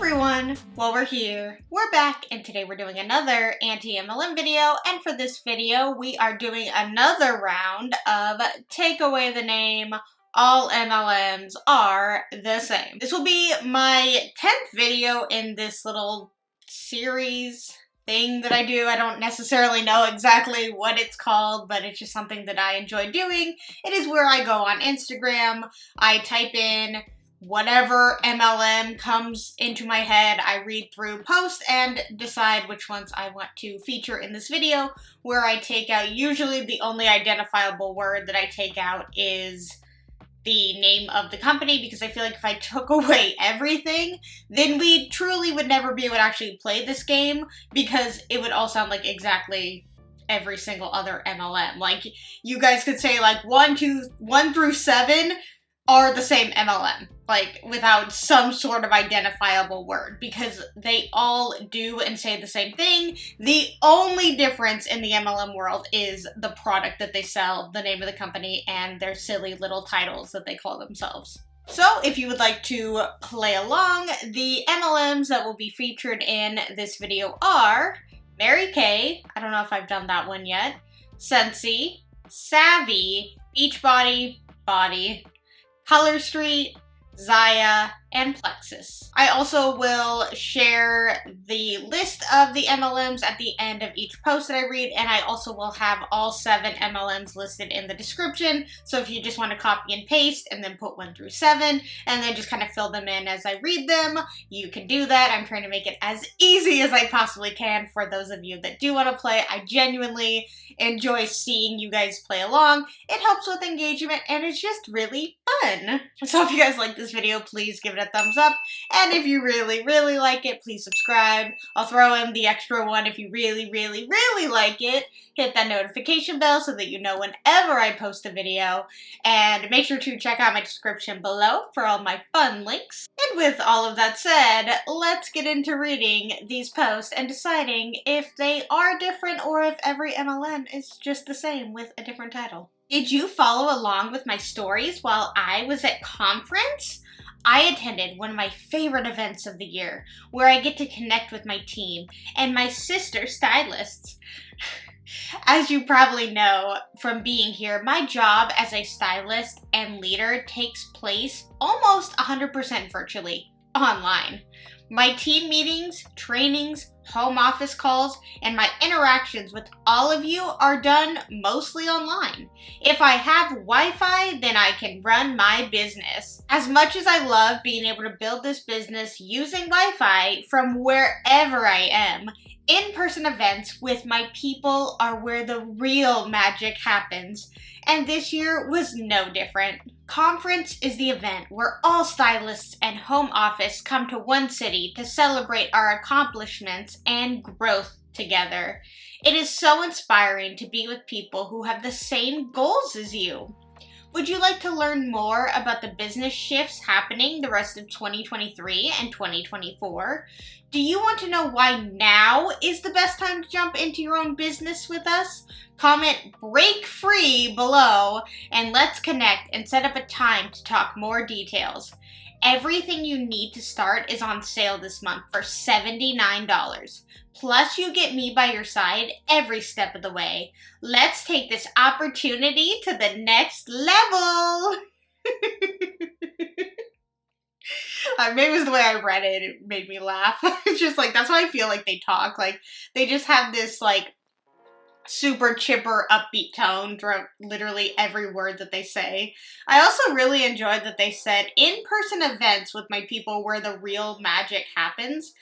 everyone! Well, we're here, we're back, and today we're doing another anti-MLM video, and for this video, we are doing another round of Take Away the Name, All MLMs Are the Same. This will be my 10th video in this little series thing that I do. I don't necessarily know exactly what it's called, but it's just something that I enjoy doing. It is where I go on Instagram, I type in whatever MLM comes into my head, I read through posts and decide which ones I want to feature in this video, where I take out, usually the only identifiable word that I take out is the name of the company, because I feel like if I took away everything, then we truly would never be able to actually play this game, because it would all sound like exactly every single other MLM. Like, you guys could say like 1 through 7 are the same MLM, like without some sort of identifiable word, because they all do and say the same thing. The only difference in the MLM world is the product that they sell, the name of the company, and their silly little titles that they call themselves. So if you would like to play along, the MLMs that will be featured in this video are Mary Kay, I don't know if I've done that one yet, Scentsy, SAVVI, Beachbody, BODi, Color Street, Zyia, and Plexus. I also will share the list of the MLMs at the end of each post that I read, and I also will have all 7 MLMs listed in the description, so if you just want to copy and paste and then put 1 through 7 and then just kind of fill them in as I read them, you can do that. I'm trying to make it as easy as I possibly can for those of you that do want to play. I genuinely enjoy seeing you guys play along. It helps with engagement and it's just really fun. So if you guys like this video, please give it a thumbs up, and if you really like it, please subscribe. I'll throw in the extra one if you really like it. Hit that notification bell so that you know whenever I post a video, and make sure to check out my description below for all my fun links. And with all of that said, let's get into reading these posts and deciding if they are different or if every MLM is just the same with a different title. Did you follow along with my stories while I was at conference? I attended one of my favorite events of the year, where I get to connect with my team and my sister stylists. As you probably know from being here, my job as a stylist and leader takes place almost 100% virtually, online. My team meetings, trainings, home office calls, and my interactions with all of you are done mostly online. If I have Wi-Fi, then I can run my business. As much as I love being able to build this business using Wi-Fi from wherever I am, in-person events with my people are where the real magic happens, and this year was no different. Conference is the event where all stylists and home office come to one city to celebrate our accomplishments and growth together. It is so inspiring to be with people who have the same goals as you. Would you like to learn more about the business shifts happening the rest of 2023 and 2024? Do you want to know why now is the best time to jump into your own business with us? Comment "break free" below and let's connect and set up a time to talk more details. Everything you need to start is on sale this month for $79. Plus, you get me by your side every step of the way. Let's take this opportunity to the next level. Maybe it was the way I read it, it made me laugh. It's just like, that's how I feel like they talk. Like, they just have this, like, super chipper, upbeat tone throughout literally every word that they say. I also really enjoyed that they said in-person events with my people where the real magic happens.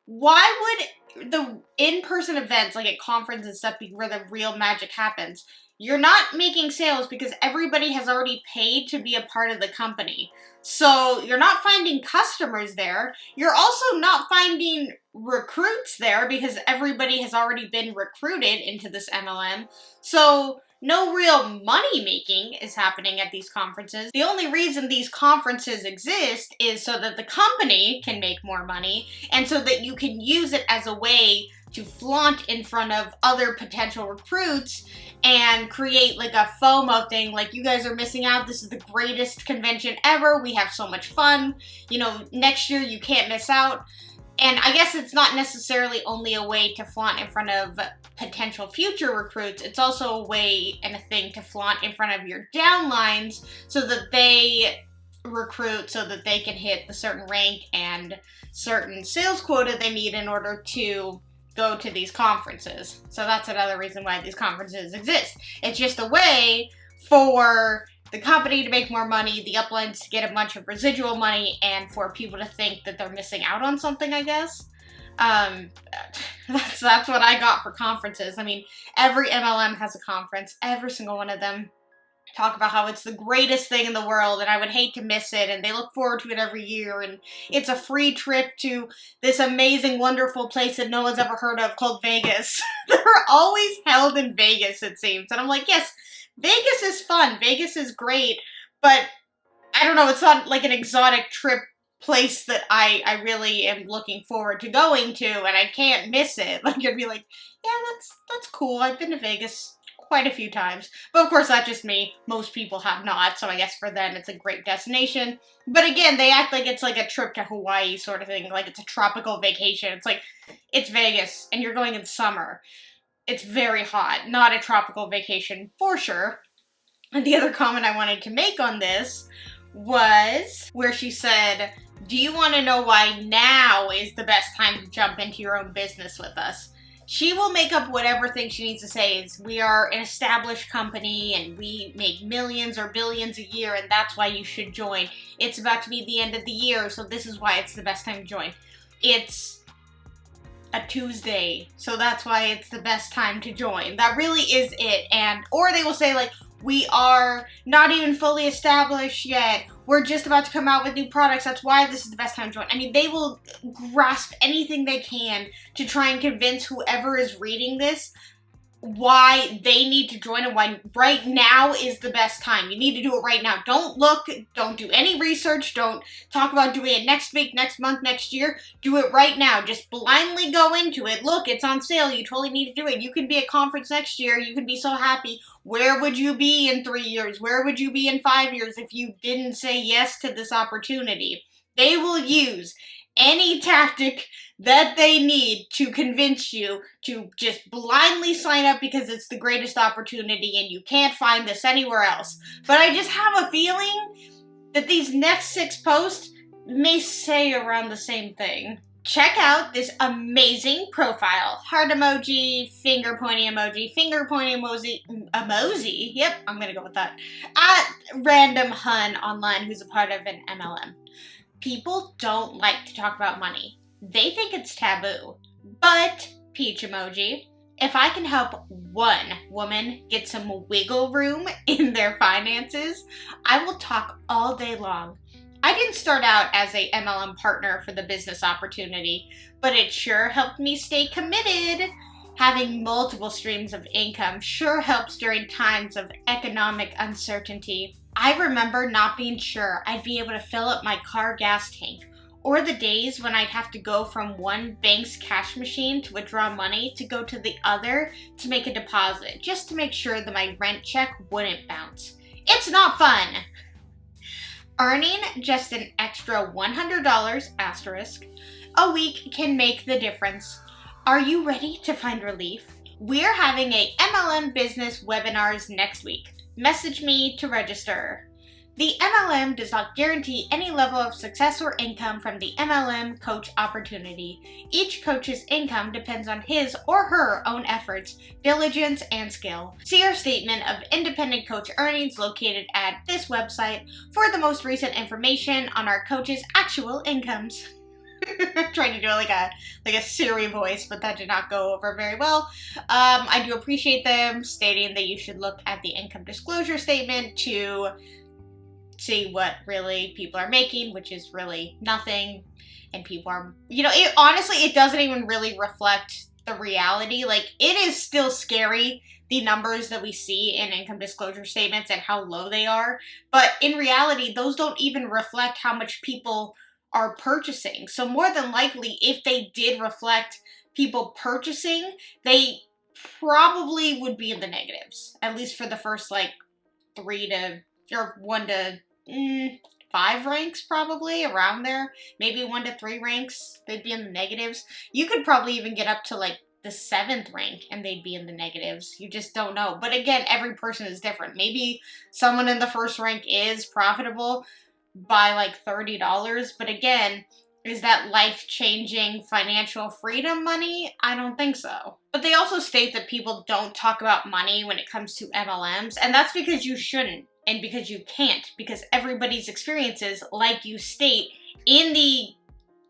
Why would the in-person events, like at conference and stuff, be where the real magic happens? You're not making sales because everybody has already paid to be a part of the company. So you're not finding customers there. You're also not finding recruits there because everybody has already been recruited into this MLM. So no real money making is happening at these conferences. The only reason these conferences exist is so that the company can make more money and so that you can use it as a way to flaunt in front of other potential recruits and create like a FOMO thing, like, you guys are missing out, this is the greatest convention ever, we have so much fun, you know, next year you can't miss out. And I guess it's not necessarily only a way to flaunt in front of potential future recruits, it's also a way and a thing to flaunt in front of your downlines so that they recruit, so that they can hit the certain rank and certain sales quota they need in order to go to these conferences. So that's another reason why these conferences exist. It's just a way for the company to make more money, the uplines to get a bunch of residual money, and for people to think that they're missing out on something, I guess. That's what I got for conferences. I mean, every MLM has a conference. Every single one of them talk about how it's the greatest thing in the world and I would hate to miss it, and they look forward to it every year, and it's a free trip to this amazing, wonderful place that no one's ever heard of called Vegas. They're always held in Vegas, it seems. And I'm like, yes, Vegas is fun, Vegas is great, but I don't know, it's not like an exotic trip place that I really am looking forward to going to, and I can't miss it. Like, I'd be like, yeah, that's cool, I've been to Vegas quite a few times. But of course, that's just me. Most people have not, so I guess for them it's a great destination. But again, they act like it's like a trip to Hawaii sort of thing, like it's a tropical vacation. It's like, it's Vegas, and you're going in summer. It's very hot, not a tropical vacation, for sure. And the other comment I wanted to make on this was where she said, do you want to know why now is the best time to jump into your own business with us? She will make up whatever thing she needs to say is, we are an established company and we make millions or billions a year and that's why you should join. It's about to be the end of the year, so this is why it's the best time to join. It's a Tuesday, so that's why it's the best time to join. That really is it. And or they will say like, we are not even fully established yet, we're just about to come out with new products, that's why this is the best time to join. I mean, they will grasp anything they can to try and convince whoever is reading this why they need to join and why right now is the best time. You need to do it right now. Don't look, don't do any research, don't talk about doing it next week, next month, next year. Do it right now. Just blindly go into it. Look, it's on sale. You totally need to do it. You can be at conference next year. You can be so happy. Where would you be in 3 years? Where would you be in 5 years if you didn't say yes to this opportunity? They will use any tactic that they need to convince you to just blindly sign up because it's the greatest opportunity and you can't find this anywhere else. But I just have a feeling that these next 6 posts may say around the same thing. Check out this amazing profile. Heart emoji, finger pointing emoji, yep, I'm gonna go with that, at Random Hun online, who's a part of an MLM. People don't like to talk about money. They think it's taboo. But, peach emoji, if I can help one woman get some wiggle room in their finances, I will talk all day long. I didn't start out as a MLM partner for the business opportunity, but it sure helped me stay committed. Having multiple streams of income sure helps during times of economic uncertainty. I remember not being sure I'd be able to fill up my car gas tank, or the days when I'd have to go from one bank's cash machine to withdraw money to go to the other to make a deposit, just to make sure that my rent check wouldn't bounce. It's not fun! Earning just an extra $100 asterisk a week can make the difference. Are you ready to find relief? We're having a MLM business webinars next week. Message me to register. The MLM does not guarantee any level of success or income from the MLM coach opportunity. Each coach's income depends on his or her own efforts, diligence, and skill. See our statement of independent coach earnings located at this website for the most recent information on our coaches' actual incomes. Trying to do like a Siri voice, but that did not go over very well. I do appreciate them stating that you should look at the income disclosure statement to see what really people are making, which is really nothing. And people are, honestly, it doesn't even really reflect the reality. Like, it is still scary, the numbers that we see in income disclosure statements and how low they are. But in reality, those don't even reflect how much people are purchasing. So more than likely, if they did reflect people purchasing, they probably would be in the negatives, at least for the first like 1 to 5 ranks, probably around there. Maybe 1 to 3 ranks, they'd be in the negatives. You could probably even get up to like the 7th rank and they'd be in the negatives. You just don't know. But again, every person is different. Maybe someone in the first rank is profitable by like $30, but again, is that life-changing financial freedom money? I don't think so. But they also state that people don't talk about money when it comes to MLMs, and that's because you shouldn't, and because you can't, because everybody's experiences, like you state in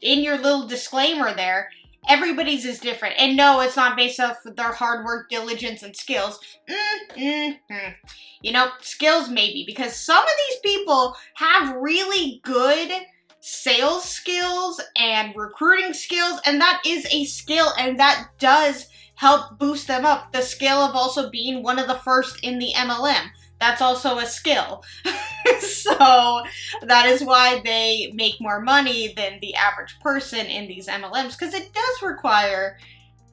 your little disclaimer there, everybody's is different. And no, it's not based off of their hard work, diligence, and skills. You know, skills maybe, because some of these people have really good sales skills and recruiting skills, and that is a skill, and that does help boost them up. The skill of also being one of the first in the MLM. That's also a skill. So that is why they make more money than the average person in these MLMs, because it does require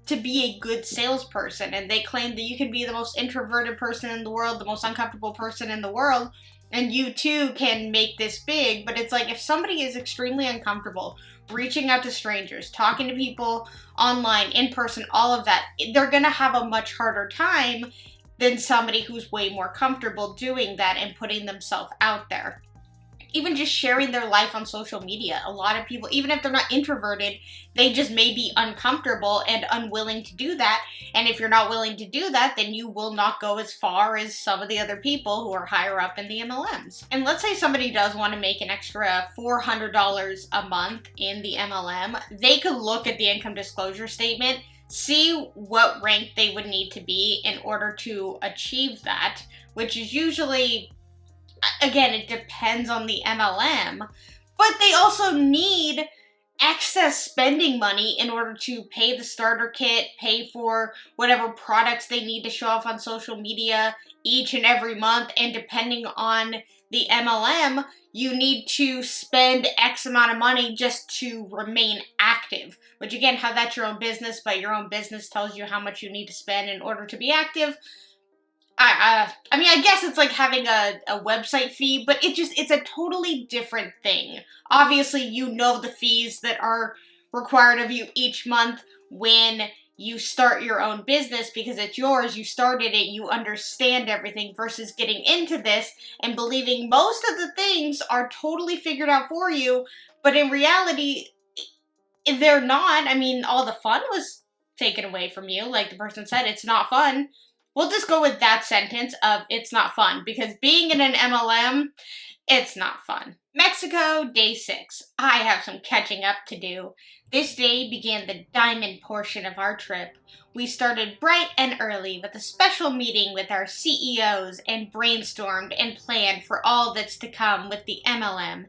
to be a good salesperson. And they claim that you can be the most introverted person in the world, the most uncomfortable person in the world, and you too can make this big. But it's like, if somebody is extremely uncomfortable reaching out to strangers, talking to people online, in person, all of that, they're gonna have a much harder time than somebody who's way more comfortable doing that and putting themselves out there. Even just sharing their life on social media. A lot of people, even if they're not introverted, they just may be uncomfortable and unwilling to do that. And if you're not willing to do that, then you will not go as far as some of the other people who are higher up in the MLMs. And let's say somebody does want to make an extra $400 a month in the MLM. They could look at the income disclosure statement, see what rank they would need to be in order to achieve that, which is usually, again, it depends on the MLM, but they also need excess spending money in order to pay the starter kit, pay for whatever products they need to show off on social media each and every month, and depending on the MLM, you need to spend X amount of money just to remain active, which again, how that's your own business, but your own business tells you how much you need to spend in order to be active. I mean, I guess it's like having a website fee, but it's a totally different thing. Obviously, you know the fees that are required of you each month when you start your own business because it's yours, you started it, you understand everything, versus getting into this and believing most of the things are totally figured out for you, but in reality, they're not. I mean, all the fun was taken away from you. Like the person said, it's not fun. We'll just go with that sentence of it's not fun, because being in an MLM, it's not fun. Mexico, day 6. I have some catching up to do. This day began the diamond portion of our trip. We started bright and early with a special meeting with our CEOs and brainstormed and planned for all that's to come with the MLM.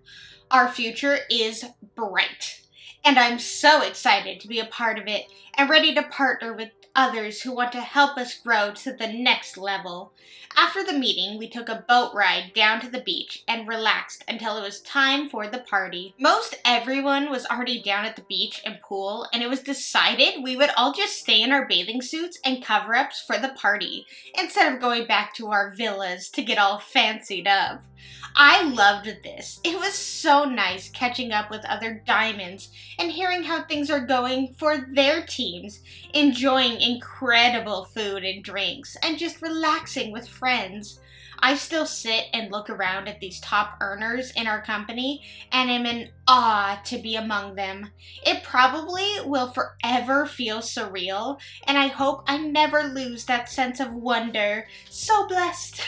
Our future is bright, and I'm so excited to be a part of it and ready to partner with others who want to help us grow to the next level. After the meeting, we took a boat ride down to the beach and relaxed until it was time for the party. Most everyone was already down at the beach and pool, and it was decided we would all just stay in our bathing suits and cover-ups for the party, instead of going back to our villas to get all fancied up. I loved this. It was so nice catching up with other diamonds and hearing how things are going for their teams, enjoying incredible food and drinks, and just relaxing with friends. I still sit and look around at these top earners in our company and am in awe to be among them. It probably will forever feel surreal, and I hope I never lose that sense of wonder. So blessed.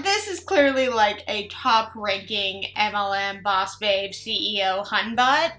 This is clearly like a top-ranking MLM boss babe CEO hunbot,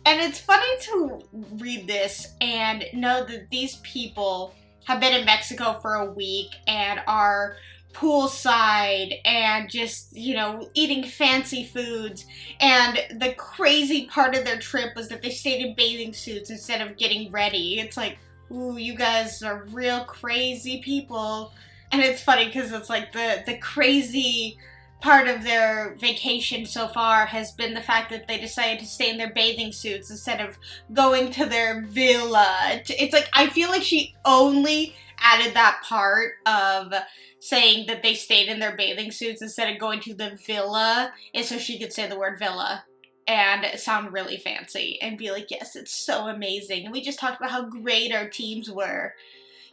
and it's funny to read this and know that these people have been in Mexico for a week and are poolside and just, you know, eating fancy foods. And the crazy part of their trip was that they stayed in bathing suits instead of getting ready. It's like, ooh, you guys are real crazy people. And it's funny because it's like the crazy part of their vacation so far has been the fact that they decided to stay in their bathing suits instead of going to their villa. It's like, I feel like she only added that part of saying that they stayed in their bathing suits instead of going to the villa, and so she could say the word villa and sound really fancy and be like, yes, it's so amazing. And we just talked about how great our teams were.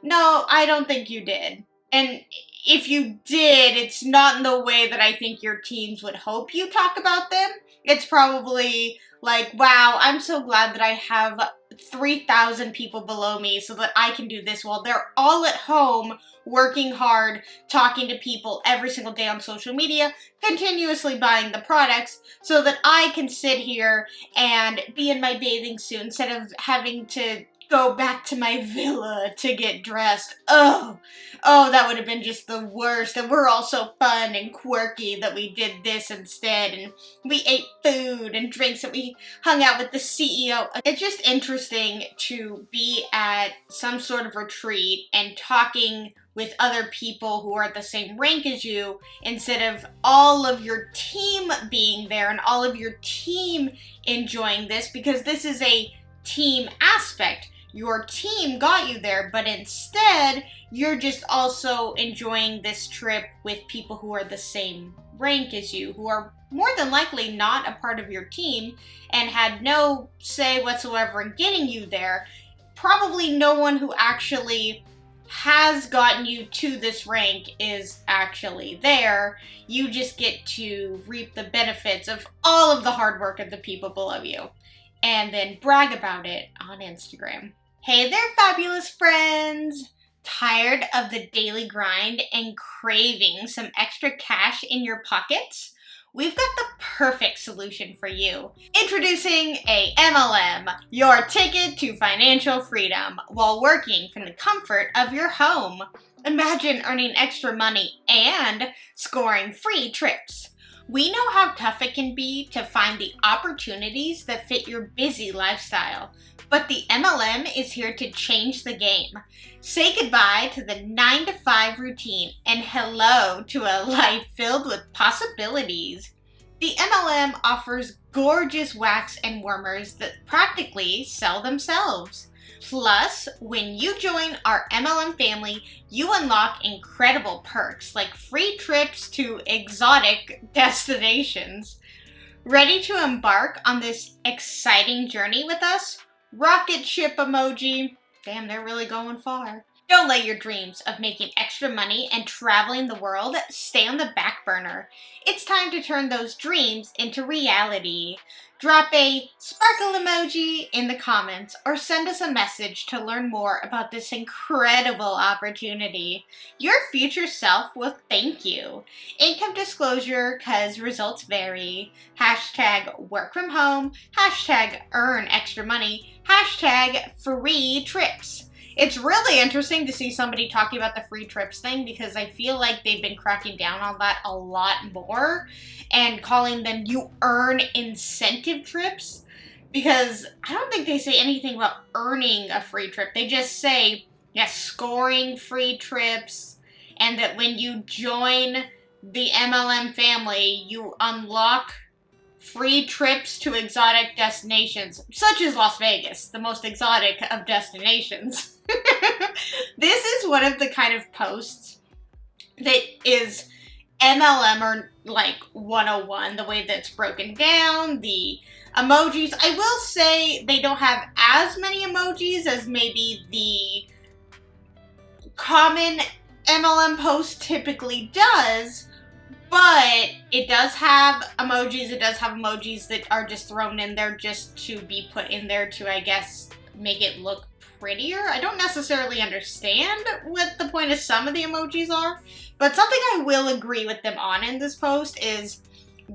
No, I don't think you did. And if you did, it's not in the way that I think your teams would hope you talk about them. It's probably like, wow, I'm so glad that I have 3,000 people below me so that I can do this while they're all at home working hard, talking to people every single day on social media, continuously buying the products so that I can sit here and be in my bathing suit instead of having to go back to my villa to get dressed. Oh, that would have been just the worst. And we're all so fun and quirky that we did this instead. And we ate food and drinks and we hung out with the CEO. It's just interesting to be at some sort of retreat and talking with other people who are at the same rank as you instead of all of your team being there and all of your team enjoying this, because this is a team aspect. Your team got you there, but instead, you're just also enjoying this trip with people who are the same rank as you, who are more than likely not a part of your team and had no say whatsoever in getting you there. Probably no one who actually has gotten you to this rank is actually there. You just get to reap the benefits of all of the hard work of the people below you and then brag about it on Instagram. Hey there, fabulous friends! Tired of the daily grind and craving some extra cash in your pockets? We've got the perfect solution for you. Introducing a MLM, your ticket to financial freedom, while working from the comfort of your home. Imagine earning extra money and scoring free trips. We know how tough it can be to find the opportunities that fit your busy lifestyle, but the MLM is here to change the game. Say goodbye to the 9-to-5 routine and hello to a life filled with possibilities. The MLM offers gorgeous wax and warmers that practically sell themselves. Plus, when you join our MLM family, you unlock incredible perks like free trips to exotic destinations. Ready to embark on this exciting journey with us? Rocket ship emoji. Damn, they're really going far. Don't let your dreams of making extra money and traveling the world stay on the back burner. It's time to turn those dreams into reality. Drop a sparkle emoji in the comments or send us a message to learn more about this incredible opportunity. Your future self will thank you. Income disclosure, cause results vary. Hashtag work from home. Hashtag earn extra money. Hashtag free trips. It's really interesting to see somebody talking about the free trips thing because I feel like they've been cracking down on that a lot more and calling them you earn incentive trips, because I don't think they say anything about earning a free trip. They just say, yes, scoring free trips, and that when you join the MLM family, you unlock free trips to exotic destinations, such as Las Vegas, the most exotic of destinations. This is one of the kind of posts that is MLM or like 101, the way that's broken down, the emojis. I will say they don't have as many emojis as maybe the common MLM post typically does, but it does have emojis. It does have emojis that are just thrown in there just to be put in there to, I guess, make it look prettier. I don't necessarily understand what the point of some of the emojis are, but something I will agree with them on in this post is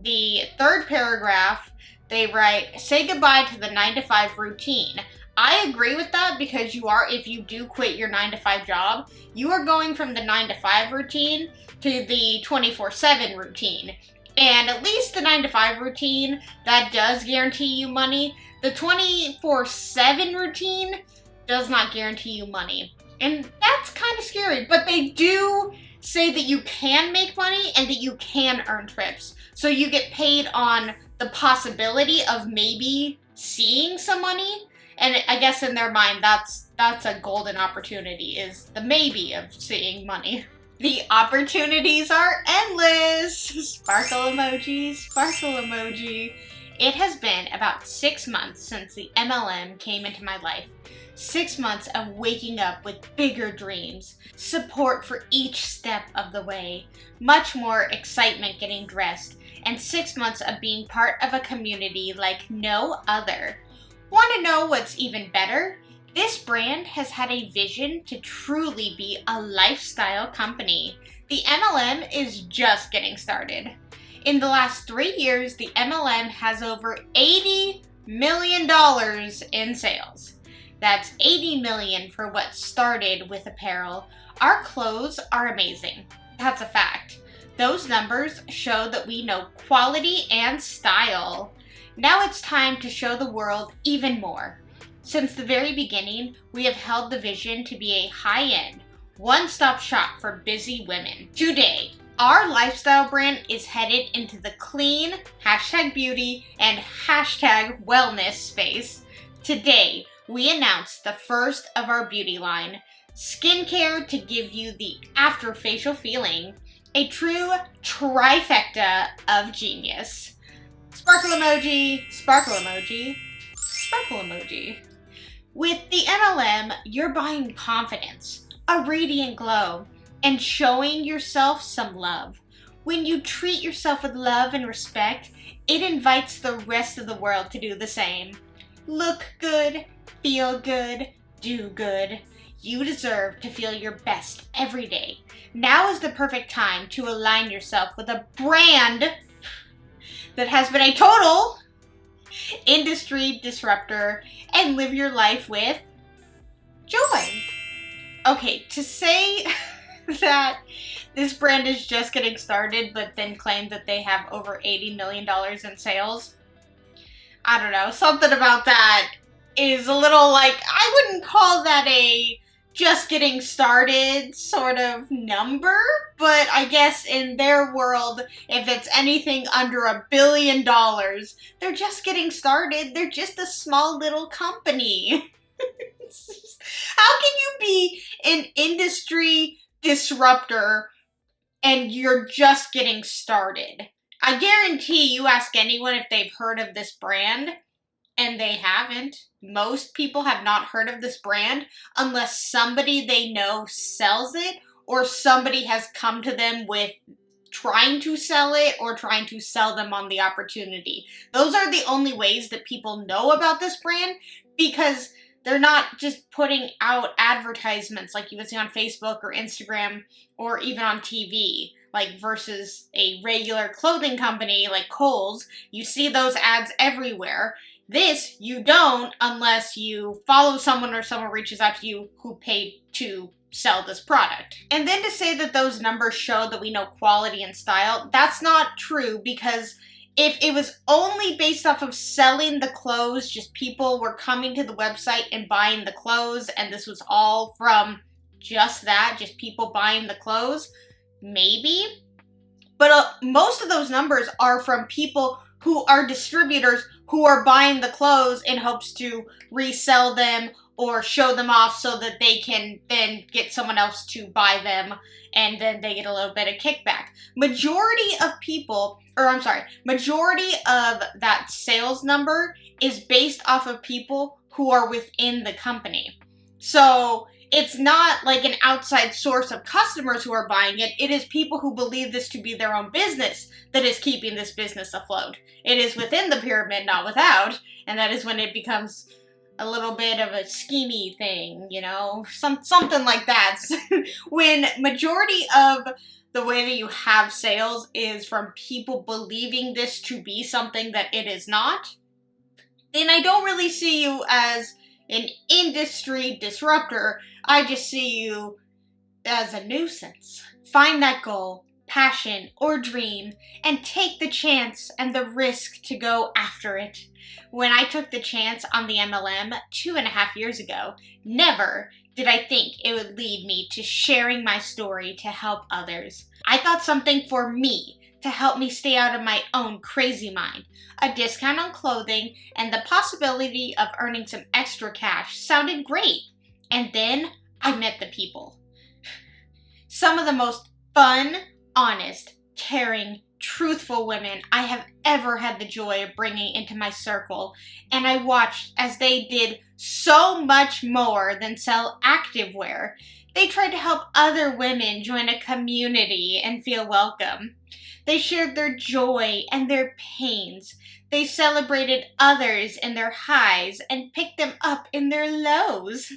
the third paragraph. They write, say goodbye to the 9-to-5 routine. I agree with that because if you do quit your 9-to-5 job, you are going from the 9-to-5 routine to the 24/7 routine. And at least the 9 to 5 routine, that does guarantee you money. The 24/7 routine does not guarantee you money. And that's kind of scary, but they do say that you can make money and that you can earn trips. So you get paid on the possibility of maybe seeing some money. And I guess in their mind, that's a golden opportunity, is the maybe of seeing money. The opportunities are endless. Sparkle emoji, sparkle emoji. It has been about 6 months since the MLM came into my life. 6 months of waking up with bigger dreams, support for each step of the way, much more excitement getting dressed, and 6 months of being part of a community like no other. Want to know what's even better? This brand has had a vision to truly be a lifestyle company. The MLM is just getting started. In the last 3 years, the MLM has over $80 million in sales. That's $80 million for what started with apparel. Our clothes are amazing. That's a fact. Those numbers show that we know quality and style. Now it's time to show the world even more. Since the very beginning, we have held the vision to be a high-end, one-stop shop for busy women. Today, our lifestyle brand is headed into the clean, #beauty, and #wellness space. Today, we announced the first of our beauty line, skincare to give you the after facial feeling, a true trifecta of genius. Sparkle emoji, sparkle emoji, sparkle emoji. With the MLM, you're buying confidence, a radiant glow, and showing yourself some love. When you treat yourself with love and respect, it invites the rest of the world to do the same. Look good, feel good, do good. You deserve to feel your best every day. Now is the perfect time to align yourself with a brand that has been a total industry disruptor and live your life with joy. Okay, to say that this brand is just getting started but then claim that they have over $80 million in sales, I don't know, something about that is a little like, I wouldn't call that a just getting started sort of number, but I guess in their world, if it's anything under $1 billion, they're just getting started. They're just a small little company. How can you be an industry disruptor and you're just getting started? I guarantee you ask anyone if they've heard of this brand, and they haven't. Most people have not heard of this brand unless somebody they know sells it or somebody has come to them with trying to sell it or trying to sell them on the opportunity. Those are the only ways that people know about this brand, because they're not just putting out advertisements like you would see on Facebook or Instagram or even on TV. Like versus a regular clothing company like Kohl's, you see those ads everywhere. This, you don't unless you follow someone or someone reaches out to you who paid to sell this product. And then to say that those numbers show that we know quality and style, that's not true, because if it was only based off of selling the clothes, just people were coming to the website and buying the clothes, and this was all from just that, just people buying the clothes, maybe. But most of those numbers are from people who are distributors who are buying the clothes in hopes to resell them or show them off so that they can then get someone else to buy them, and then they get a little bit of kickback. Majority of that sales number is based off of people who are within the company. So it's not like an outside source of customers who are buying it. It is people who believe this to be their own business that is keeping this business afloat. It is within the pyramid, not without, and that is when it becomes a little bit of a schemy thing, you know, something like that. When majority of the way that you have sales is from people believing this to be something that it is not, then I don't really see you as an industry disruptor. I just see you as a nuisance. Find that goal, passion, or dream and take the chance and the risk to go after it. When I took the chance on the MLM 2.5 years ago, never did I think it would lead me to sharing my story to help others. I thought something for me to help me stay out of my own crazy mind. A discount on clothing and the possibility of earning some extra cash sounded great. And then I met the people. Some of the most fun, honest, caring, truthful women I have ever had the joy of bringing into my circle, and I watched as they did so much more than sell activewear. They tried to help other women join a community and feel welcome. They shared their joy and their pains. They celebrated others in their highs and picked them up in their lows.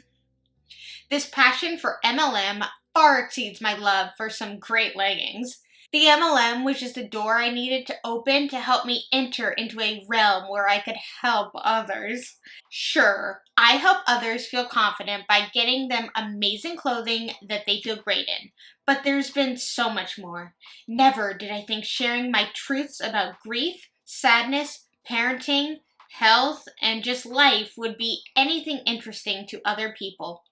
This passion for MLM far exceeds my love for some great leggings. The MLM was just a door I needed to open to help me enter into a realm where I could help others. Sure, I help others feel confident by getting them amazing clothing that they feel great in, but there's been so much more. Never did I think sharing my truths about grief, sadness, parenting, health, and just life would be anything interesting to other people.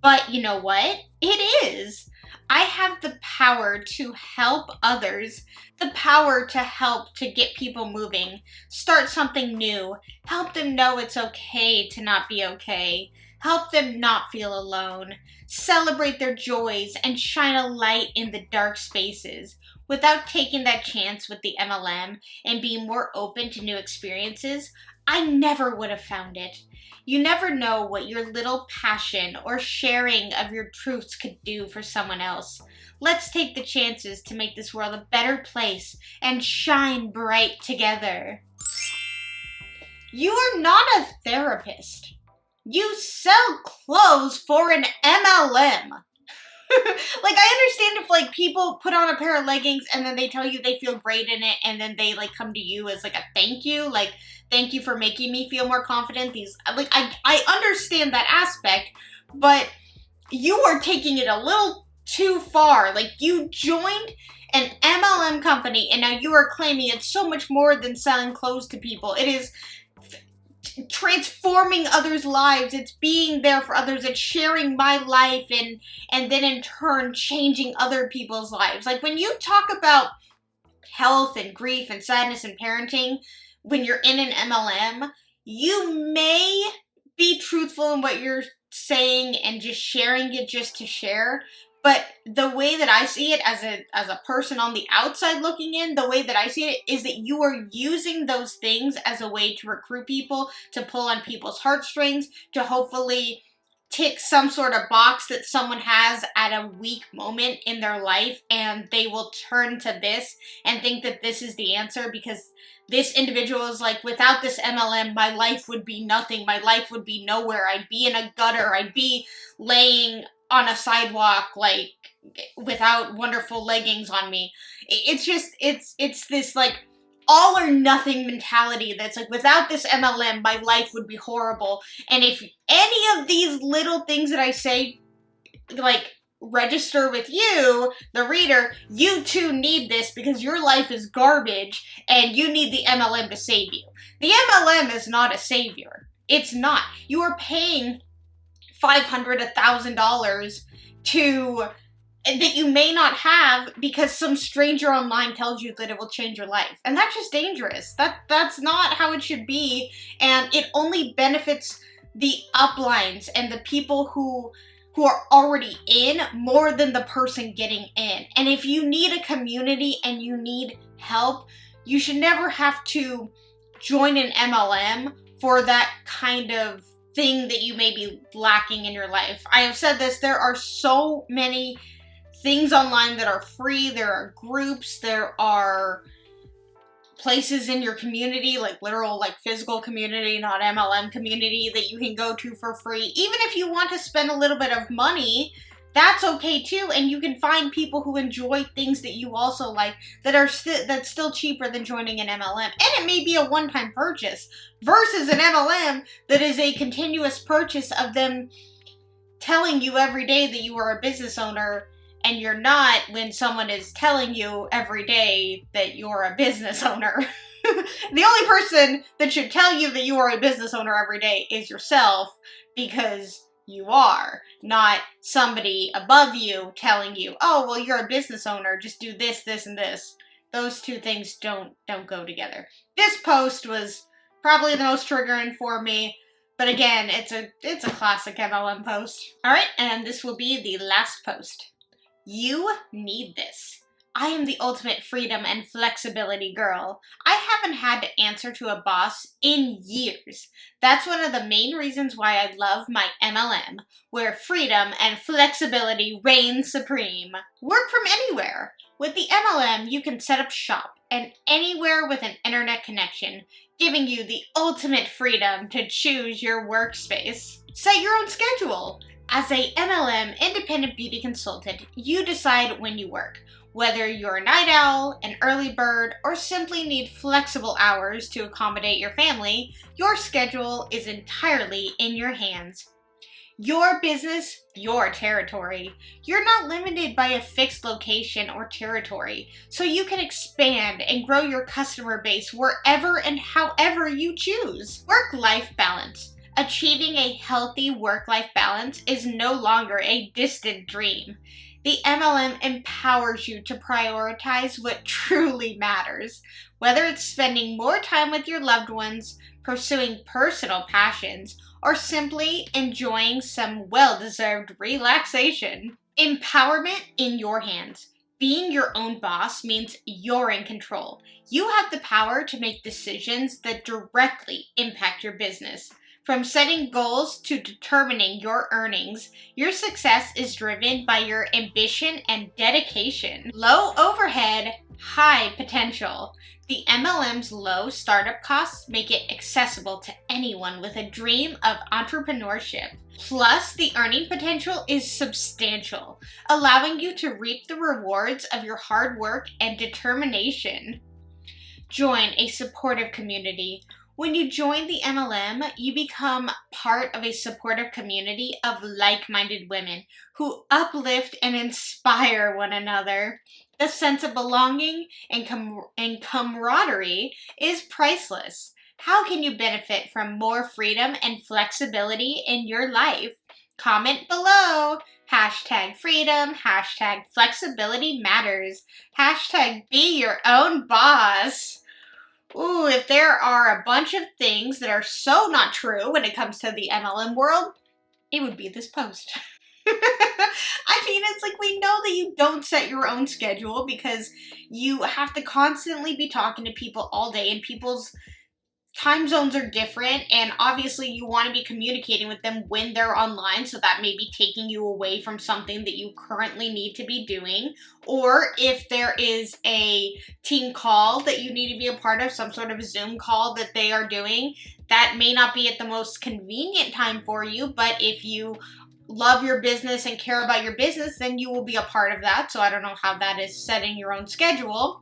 But you know what? It is. I have the power to help others, the power to help to get people moving, start something new, help them know it's okay to not be okay, help them not feel alone, celebrate their joys, and shine a light in the dark spaces. Without taking that chance with the MLM and being more open to new experiences, I never would have found it. You never know what your little passion or sharing of your truths could do for someone else. Let's take the chances to make this world a better place and shine bright together. You are not a therapist. You sell clothes for an MLM. Like, I understand if, like, people put on a pair of leggings and then they tell you they feel great in it and then they, like, come to you as, like, a thank you. Like, thank you for making me feel more confident. I understand that aspect, but you are taking it a little too far. Like, you joined an MLM company and now you are claiming it's so much more than selling clothes to people. It is transforming others' lives. It's being there for others. It's sharing my life and then in turn changing other people's lives. Like, when you talk about health and grief and sadness and parenting, when you're in an MLM, you may be truthful in what you're saying and just sharing it just to share. But the way that I see it as a person on the outside looking in, the way that I see it is that you are using those things as a way to recruit people, to pull on people's heartstrings, to hopefully tick some sort of box that someone has at a weak moment in their life, and they will turn to this and think that this is the answer because this individual is like, without this MLM, my life would be nothing. My life would be nowhere. I'd be in a gutter. I'd be laying on a sidewalk, like, without wonderful leggings on me. It's just, it's this, like, all or nothing mentality that's like, without this MLM, my life would be horrible. And if any of these little things that I say, like, register with you, the reader, you too need this because your life is garbage and you need the MLM to save you. The MLM is not a savior. It's not. You are paying $500, $1,000 that you may not have because some stranger online tells you that it will change your life. And that's just dangerous. That's not how it should be. And it only benefits the uplines and the people who are already in more than the person getting in. And if you need a community and you need help, you should never have to join an MLM for that kind of thing that you may be lacking in your life. I have said this, there are so many things online that are free. There are groups, there are places in your community, like literal, like physical community, not MLM community, that you can go to for free. Even if you want to spend a little bit of money, that's okay too, and you can find people who enjoy things that you also like that's still cheaper than joining an MLM. And it may be a one-time purchase versus an MLM that is a continuous purchase of them telling you every day that you are a business owner and you're not when someone is telling you every day that you're a business owner. The only person that should tell you that you are a business owner every day is yourself, because you are, not somebody above you telling you, oh, well, you're a business owner, just do this, this, and this. Those two things don't go together. This post was probably the most triggering for me, but again, it's a classic MLM post. All right, and this will be the last post. You need this. I am the ultimate freedom and flexibility girl. I haven't had to answer to a boss in years. That's one of the main reasons why I love my MLM, where freedom and flexibility reign supreme. Work from anywhere. With the MLM, you can set up shop and anywhere with an internet connection, giving you the ultimate freedom to choose your workspace. Set your own schedule. As a MLM independent beauty consultant, you decide when you work. Whether you're a night owl, an early bird, or simply need flexible hours to accommodate your family, your schedule is entirely in your hands. Your business, your territory. You're not limited by a fixed location or territory, so you can expand and grow your customer base wherever and however you choose. Work-life balance. Achieving a healthy work-life balance is no longer a distant dream. The MLM empowers you to prioritize what truly matters, whether it's spending more time with your loved ones, pursuing personal passions, or simply enjoying some well-deserved relaxation. Empowerment in your hands. Being your own boss means you're in control. You have the power to make decisions that directly impact your business. From setting goals to determining your earnings, your success is driven by your ambition and dedication. Low overhead, high potential. The MLM's low startup costs make it accessible to anyone with a dream of entrepreneurship. Plus, the earning potential is substantial, allowing you to reap the rewards of your hard work and determination. Join a supportive community. When you join the MLM, you become part of a supportive community of like-minded women who uplift and inspire one another. The sense of belonging and camaraderie is priceless. How can you benefit from more freedom and flexibility in your life? Comment below. #freedom, #flexibility matters, #be your own boss. Ooh, if there are a bunch of things that are so not true when it comes to the MLM world, it would be this post. I mean, it's like, we know that you don't set your own schedule because you have to constantly be talking to people all day, and people's time zones are different, and obviously you want to be communicating with them when they're online, so that may be taking you away from something that you currently need to be doing. Or if there is a team call that you need to be a part of, some sort of Zoom call that they are doing, that may not be at the most convenient time for you, but if you love your business and care about your business, then you will be a part of that. So I don't know how that is setting your own schedule.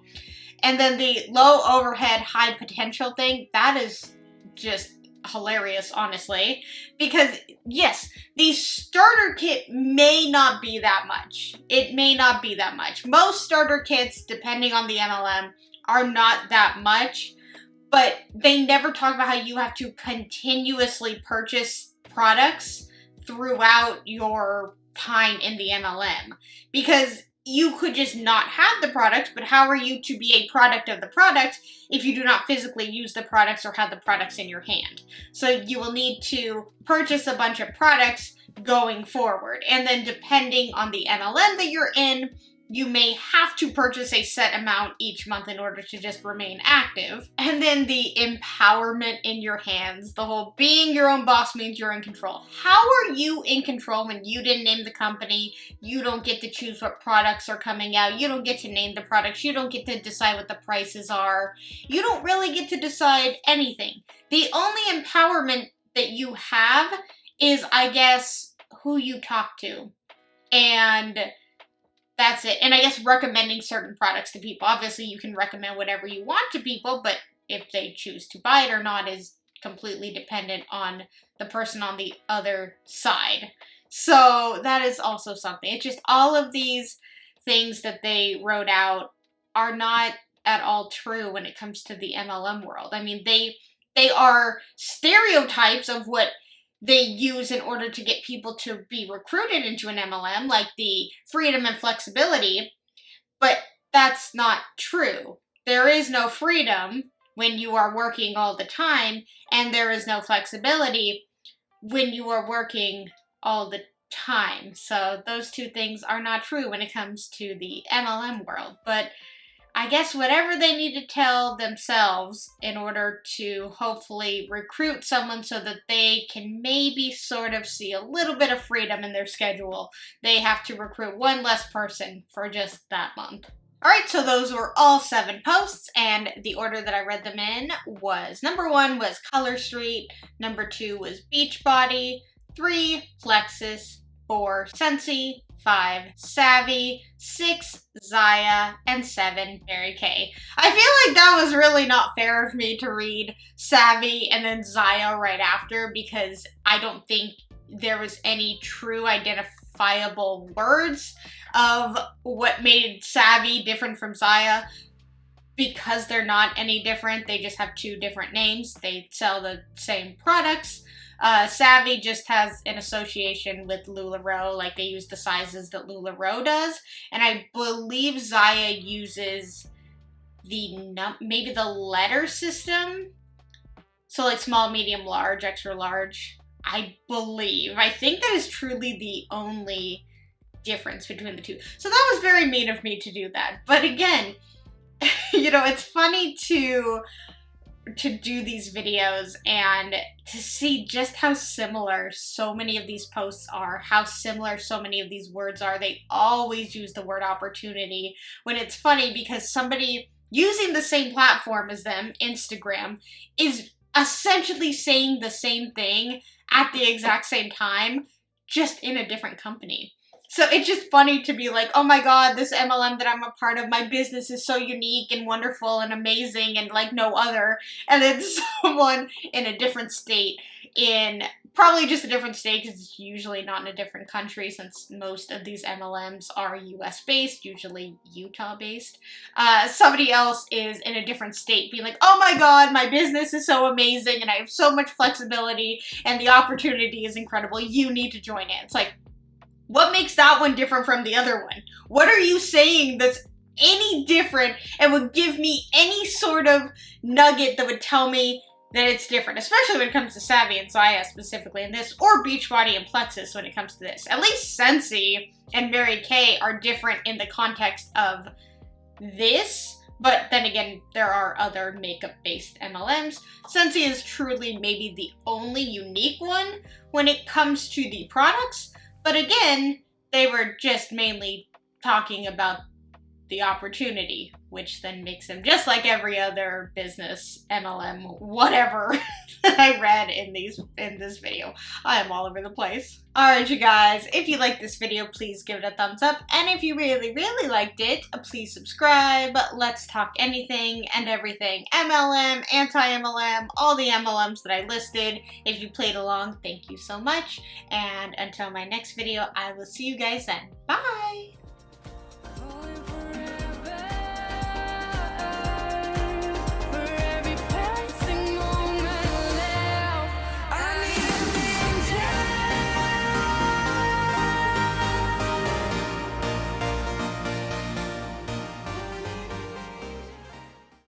And then the low overhead, high potential thing, that is just hilarious, honestly. Because, yes, the starter kit may not be that much. It may not be that much. Most starter kits, depending on the MLM, are not that much. But they never talk about how you have to continuously purchase products throughout your time in the MLM. Because you could just not have the product, but how are you to be a product of the product if you do not physically use the products or have the products in your hand? So you will need to purchase a bunch of products going forward. And then depending on the MLM that you're in, you may have to purchase a set amount each month in order to just remain active. And then the empowerment in your hands. The whole being your own boss means you're in control. How are you in control when you didn't name the company? You don't get to choose what products are coming out. You don't get to name the products. You don't get to decide what the prices are. You don't really get to decide anything. The only empowerment that you have is, I guess, who you talk to. And that's it. And I guess recommending certain products to people. Obviously, you can recommend whatever you want to people, but if they choose to buy it or not is completely dependent on the person on the other side. So that is also something. It's just all of these things that they wrote out are not at all true when it comes to the MLM world. I mean, they are stereotypes of what they use in order to get people to be recruited into an MLM, like the freedom and flexibility, but that's not true. There is no freedom when you are working all the time, and there is no flexibility when you are working all the time. So those two things are not true when it comes to the MLM world. But I guess whatever they need to tell themselves in order to hopefully recruit someone so that they can maybe sort of see a little bit of freedom in their schedule, they have to recruit one less person for just that month. Alright, so those were all 7 posts, and the order that I read them in was, number 1 was Color Street, number 2 was Beachbody, 3 Plexus, 4 Scentsy, 5 SAVVI, 6 Zyia, and 7 Mary Kay. I feel like that was really not fair of me to read SAVVI and then Zyia right after, because I don't think there was any true identifiable words of what made SAVVI different from Zyia, because they're not any different. They just have 2 different names. They sell the same products. SAVVI just has an association with LuLaRoe, like they use the sizes that LuLaRoe does, and I believe Zyia uses maybe the letter system, so like small, medium, large, extra large. I think that is truly the only difference between the 2. So that was very mean of me to do that. But again, you know, it's funny to do these videos and to see just how similar so many of these posts are, how similar so many of these words are. They always use the word opportunity, when it's funny because somebody using the same platform as them, Instagram, is essentially saying the same thing at the exact same time, just in a different company. So it's just funny to be like, oh my god, this MLM that I'm a part of, my business is so unique and wonderful and amazing and like no other. And then someone in a different state, in probably just a different state because it's usually not in a different country, since most of these MLMs are US based, usually Utah based. Somebody else is in a different state being like, oh my god, my business is so amazing and I have so much flexibility and the opportunity is incredible. You need to join it. It's like, what makes that one different from the other one? What are you saying that's any different and would give me any sort of nugget that would tell me that it's different? Especially when it comes to SAVVI and Zyia specifically in this, or Beachbody and Plexus when it comes to this. At least Scentsy and Mary Kay are different in the context of this, but then again, there are other makeup-based MLMs. Scentsy is truly maybe the only unique one when it comes to the products. But again, they were just mainly talking about the opportunity, which then makes them just like every other business, MLM, whatever that I read in this video. I am all over the place. Alright, you guys, if you liked this video, please give it a thumbs up. And if you really, really liked it, please subscribe. Let's talk anything and everything. MLM, anti-MLM, all the MLMs that I listed. If you played along, thank you so much. And until my next video, I will see you guys then. Bye!